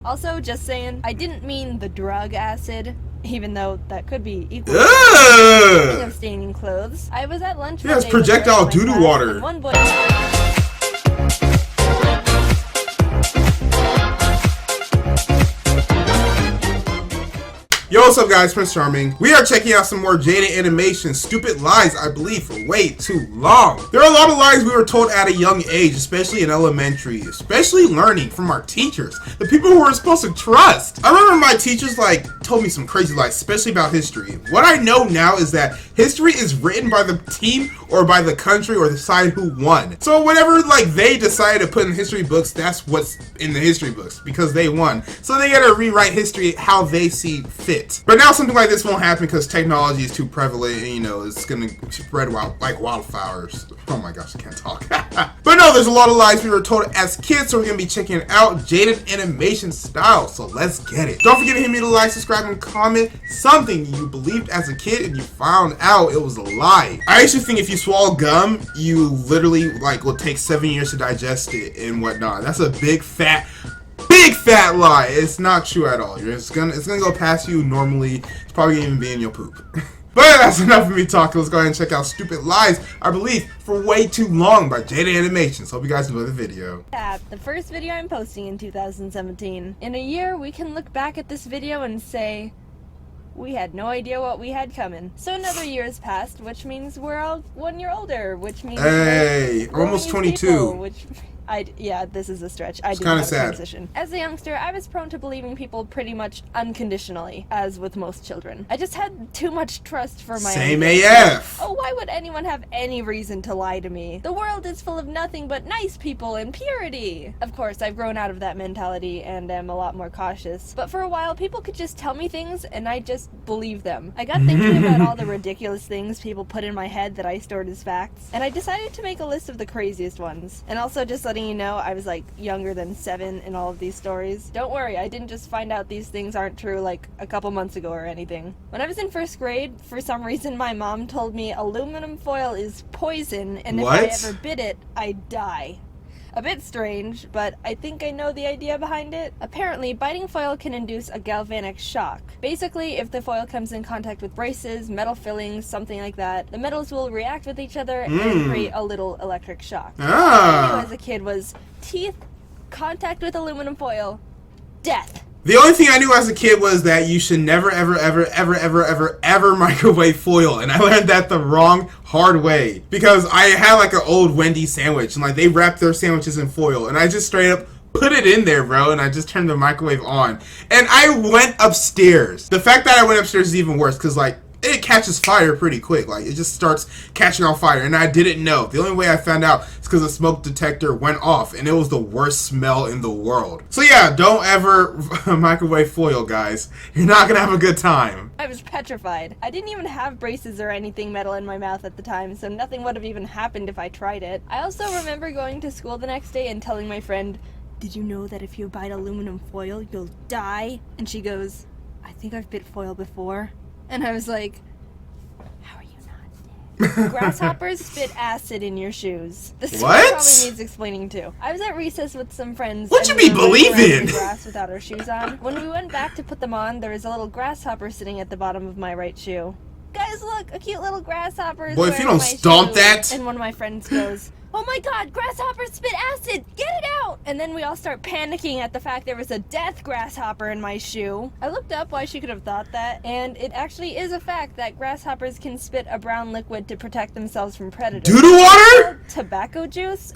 Also, just saying, I didn't mean the drug acid, even though that could be equal of staining clothes. I was at lunch. Yeah, it's projectile doo-doo water. And one boy. Yo, what's up guys, Prince Charming. We are checking out some more Jaiden animation, stupid lies, I believe, for way too long. There are a lot of lies we were told at a young age, especially in elementary, especially learning from our teachers, the people who we're supposed to trust. I remember my teachers told me some crazy lies, especially about history. What I know now is that history is written by the team or by the country or the side who won. So whatever they decided to put in history books, that's what's in the history books because they won. So they gotta rewrite history how they see fit. But now something like this won't happen because technology is too prevalent and, it's gonna spread like wildflowers. Oh my gosh, I can't talk. But no, there's a lot of lies we were told as kids, so we're gonna be checking out Jaiden animation style. So let's get it. Don't forget to hit me to like, subscribe, and comment something you believed as a kid and you found out it was a lie. I actually think if you swallow gum, you literally will take 7 years to digest it and whatnot. That's a big fat lie. It's not true at all. It's gonna go past you normally. It's probably gonna even be in your poop. But that's enough of me talking. Let's go ahead and check out Stupid Lies, I believe, for way too long by Jaiden Animations. Hope you guys enjoy the video. The first video I'm posting in 2017. In a year, we can look back at this video and say, we had no idea what we had coming. So another year has passed, which means we're all 1 year older, which means we're almost 22. People, yeah, this is a stretch. I did kind not of sad. transition. As a youngster, I was prone to believing people pretty much unconditionally, as with most children. I just had too much trust for my Same own AF. Oh, why would anyone have any reason to lie to me? The world is full of nothing but nice people and purity. Of course, I've grown out of that mentality and am a lot more cautious. But for a while, people could just tell me things and I just believed them. I got thinking about all the ridiculous things people put in my head that I stored as facts, and I decided to make a list of the craziest ones. And also just letting you know, I was younger than 7 in all of these stories. Don't worry, I didn't just find out these things aren't true a couple months ago or anything. When I was in 1st grade, for some reason my mom told me aluminum foil is poison and if I ever bit it, I'd die. A bit strange, but I think I know the idea behind it. Apparently, biting foil can induce a galvanic shock. Basically, if the foil comes in contact with braces, metal fillings, something like that, the metals will react with each other and create a little electric shock. All I knew as a kid was teeth, contact with aluminum foil, death. The only thing I knew as a kid was that you should never, ever microwave foil, and I learned that the wrong, hard way. Because I had an old Wendy's sandwich, and they wrapped their sandwiches in foil, and I just straight up put it in there, bro, and I just turned the microwave on. And I went upstairs. The fact that I went upstairs is even worse, because it catches fire pretty quick. It just starts catching on fire, and I didn't know. The only way I found out is because the smoke detector went off, and it was the worst smell in the world. So yeah, don't ever microwave foil, guys. You're not gonna have a good time. I was petrified. I didn't even have braces or anything metal in my mouth at the time, so nothing would have even happened if I tried it. I also remember going to school the next day and telling my friend, "Did you know that if you bite aluminum foil, you'll die?" And she goes, "I think I've bit foil before." And I was like, how are you not dead? Grasshoppers spit acid in your shoes. This probably needs explaining too. I was at recess with some friends. What you be believing? Grass without our shoes on. When we went back to put them on, there was a little grasshopper sitting at the bottom of my right shoe. Guys, look, a cute little grasshopper. Boy, if you don't stomp that. And one of my friends goes, "Oh my god, grasshoppers spit acid! Get it out!" And then we all start panicking at the fact there was a death grasshopper in my shoe. I looked up why she could have thought that, and it actually is a fact that grasshoppers can spit a brown liquid to protect themselves from predators. Doo-doo water? Tobacco juice?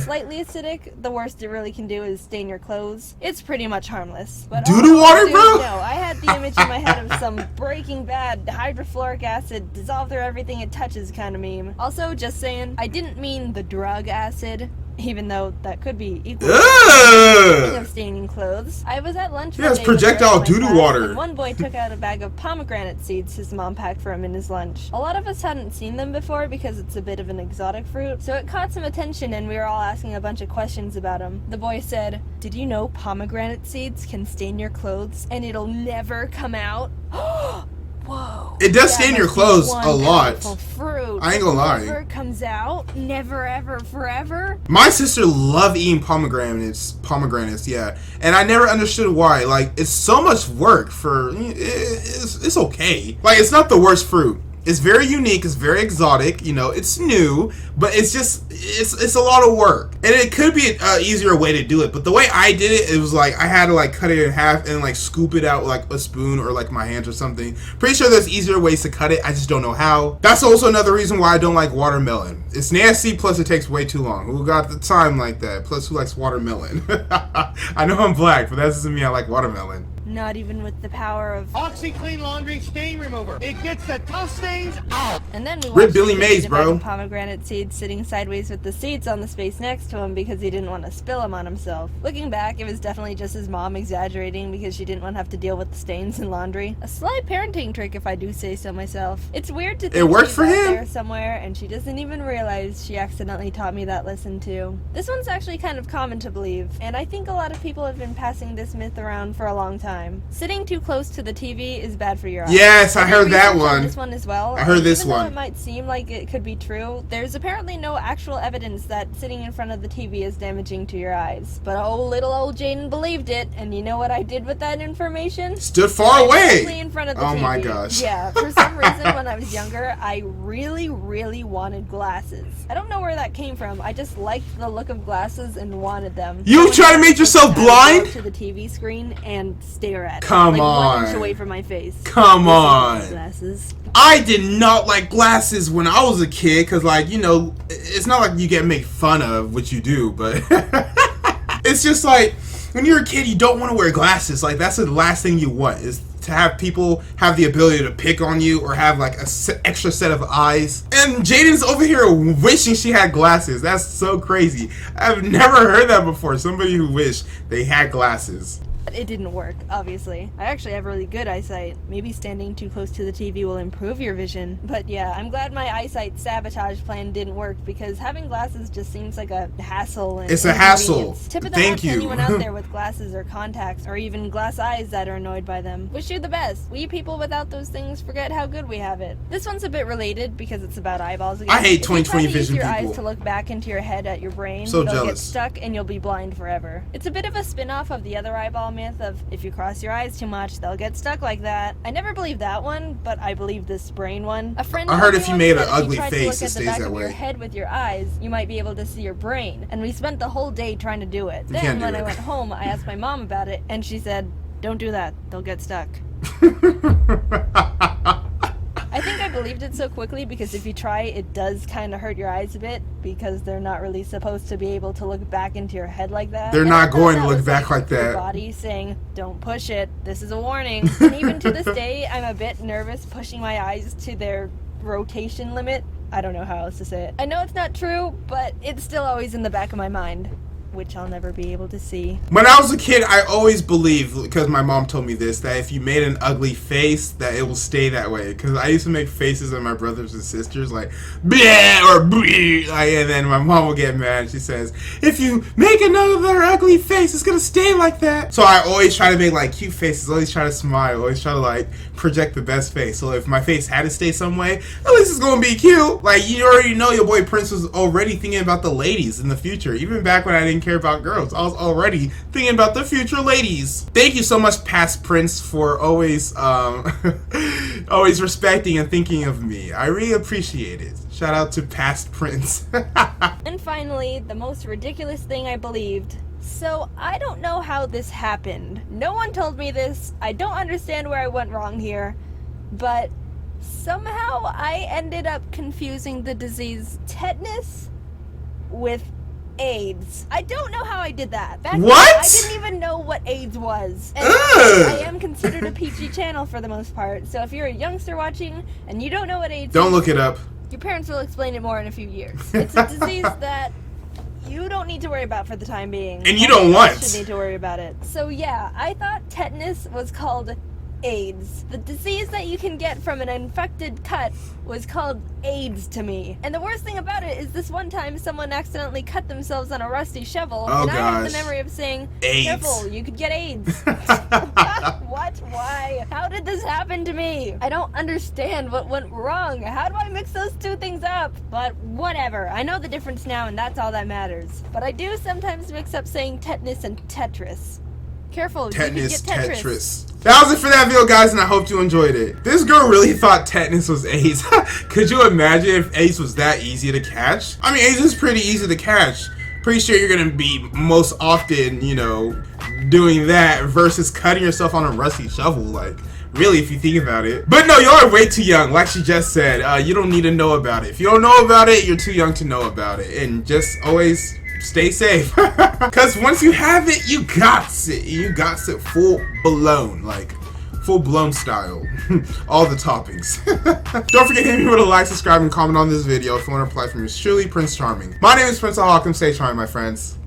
Slightly acidic. The worst it really can do is stain your clothes. It's pretty much harmless. But doo-doo water, bro? No, I had the image in my head of some Breaking Bad hydrofluoric acid dissolve through everything it touches kind of meme. Also, just saying, I didn't mean the drug acid, even though that could be equal of staining clothes. I was at lunch. Yeah, it's projectile doo-doo water. And one boy took out a bag of pomegranate seeds his mom packed for him in his lunch. A lot of us hadn't seen them before because it's a bit of an exotic fruit, so it caught some attention and we were all asking a bunch of questions about them. The boy said, "Did you know pomegranate seeds can stain your clothes and it'll never come out?" Whoa. It does stain That your must be clothes one a lot. powerful fruit. I ain't gonna lie. Never comes out. Never, ever, forever. My sister loved eating pomegranates, yeah, and I never understood why. Like, it's so much work for it's okay. Like, it's not the worst fruit. It's very unique. It's very exotic. You know, it's new, but it's just it's a lot of work, and it could be an easier way to do it. But the way I did it, it was like I had to like cut it in half and like scoop it out with like a spoon or like my hands or something. Pretty sure there's easier ways to cut it. I just don't know how. That's also another reason why I don't like watermelon. It's nasty. Plus, it takes way too long. Who got the time like that? Plus, who likes watermelon? I know I'm black, but that doesn't mean I like watermelon. Not even with the power of OxiClean Laundry Stain Remover. It gets the tough stains out. And then we Rip watched Billy him Mays, eat a bag bro. of pomegranate seeds sitting sideways with the seeds on the space next to him because he didn't want to spill them on himself. Looking back, it was definitely just his mom exaggerating because she didn't want to have to deal with the stains in laundry. A sly parenting trick, if I do say so myself. It's weird to think It worked she's for out him. there somewhere and she doesn't even realize she accidentally taught me that lesson too. This one's actually kind of common to believe, and I think a lot of people have been passing this myth around for a long time. Sitting too close to the TV is bad for your eyes. Yes, I heard that Research on one. This one as well. I heard this Even though one. it might seem like it could be true, there's apparently no actual evidence that sitting in front of the TV is damaging to your eyes. But little old Jaiden believed it, and you know what I did with that information? Stood far Directly away. in front of the Oh TV. my gosh. Yeah, for some reason when I was younger, I really, really wanted glasses. I don't know where that came from. I just liked the look of glasses and wanted them. You So try to when make yourself I would go blind? up to the TV screen and stare at it. Come like 1 inch on. away from my face. Come This is on. my glasses. I did not like glasses when I was a kid because, like, you know, it's not like you get made fun of, which you do, but it's just like when you're a kid, you don't want to wear glasses. Like, that's the last thing you want is to have people have the ability to pick on you or have like extra set of eyes. And Jaiden's over here wishing she had glasses. That's so crazy. I've never heard that before. Somebody who wished they had glasses. It didn't work, obviously. I actually have really good eyesight. Maybe standing too close to the TV will improve your vision. But yeah, I'm glad my eyesight sabotage plan didn't work because having glasses just seems like a hassle. And It's a hassle. inconvenience. Tip of the Thank hat to you. anyone out there with glasses or contacts or even glass eyes that are annoyed by them. Wish you the best. We people without those things forget how good we have it. This one's a bit related because it's about eyeballs again. I hate If you try 20/20 to vision use your people. eyes to look back into your head at your brain, So they'll get jealous. stuck and you'll be blind forever. It's a bit of a spin-off of the other eyeball myth of if you cross your eyes too much, they'll get stuck like that. I never believed that one, but I believe this brain one. A friend I heard told if me you once made that an ugly if you tried to face, look it at the stays back that of your way. head with your eyes, you might be able to see your brain. And we spent the whole day trying to do it. You Then can't do when I it. went home, I asked my mom about it, and she said, "Don't do that. They'll get stuck." I think I believed it so quickly because if you try, it does kind of hurt your eyes a bit because they're not really supposed to be able to look back into your head like that. They're And not I thought going to that look was back like your that. body saying, "Don't push it. This is a warning." And even to this day, I'm a bit nervous pushing my eyes to their rotation limit. I don't know how else to say it. I know it's not true, but it's still always in the back of my mind, which I'll never be able to see. When I was a kid, I always believed, because my mom told me this, that if you made an ugly face, that it will stay that way. Because I used to make faces at my brothers and sisters, like, bleh, or bleh, like, and then my mom will get mad. She says, if you make another ugly face, it's going to stay like that. So I always try to make, like, cute faces, always try to smile, always try to, like, project the best face. So if my face had to stay some way, at least it's going to be cute. Like, you already know your boy Prince was already thinking about the ladies in the future. Even back when I didn't care about girls, I was already thinking about the future ladies. Thank you so much, past Prince, for always always respecting and thinking of me. I really appreciate it. Shout out to past Prince. And finally, the most ridiculous thing I believed. So, I don't know how this happened. No one told me this. I don't understand where I went wrong here. But somehow I ended up confusing the disease tetanus with AIDS. I don't know how I did that. Back then, What? I didn't even know what AIDS was. And Ugh. I am considered a PG channel for the most part. So if you're a youngster watching and you don't know what AIDS Don't is, look it up. your parents will explain it more in a few years. It's a disease that you don't need to worry about for the time being. And you Only don't adults want. should need to worry about it. So yeah, I thought tetanus was called AIDS. The disease that you can get from an infected cut was called AIDS to me. And the worst thing about it is this one time someone accidentally cut themselves on a rusty shovel, Oh, and I have gosh. the memory of saying, AIDS. "Careful, you could get AIDS." What? Why? How did this just happened to me? I don't understand what went wrong. How do I mix those two things up? But whatever. I know the difference now, and that's all that matters. But I do sometimes mix up saying tetanus and Tetris. Careful, Tetanus, you could get Tetris. That was it for that video, guys, and I hope you enjoyed it. This girl really thought tetanus was AIDS. Could you imagine if AIDS was that easy to catch? I mean, AIDS is pretty easy to catch. Pretty sure you're gonna be most often, you know, doing that versus cutting yourself on a rusty shovel. Like, really, if you think about it. But no, y'all are way too young. Like she just said, you don't need to know about it. If you don't know about it, you're too young to know about it. And just always stay safe. Because once you have it, you got it. You got it full blown. Like, full blown style. All the toppings. Don't forget to hit me with a like, subscribe, and comment on this video if you want to apply from yours truly, Prince Charming. My name is Prince Ohakam. Stay charming, my friends.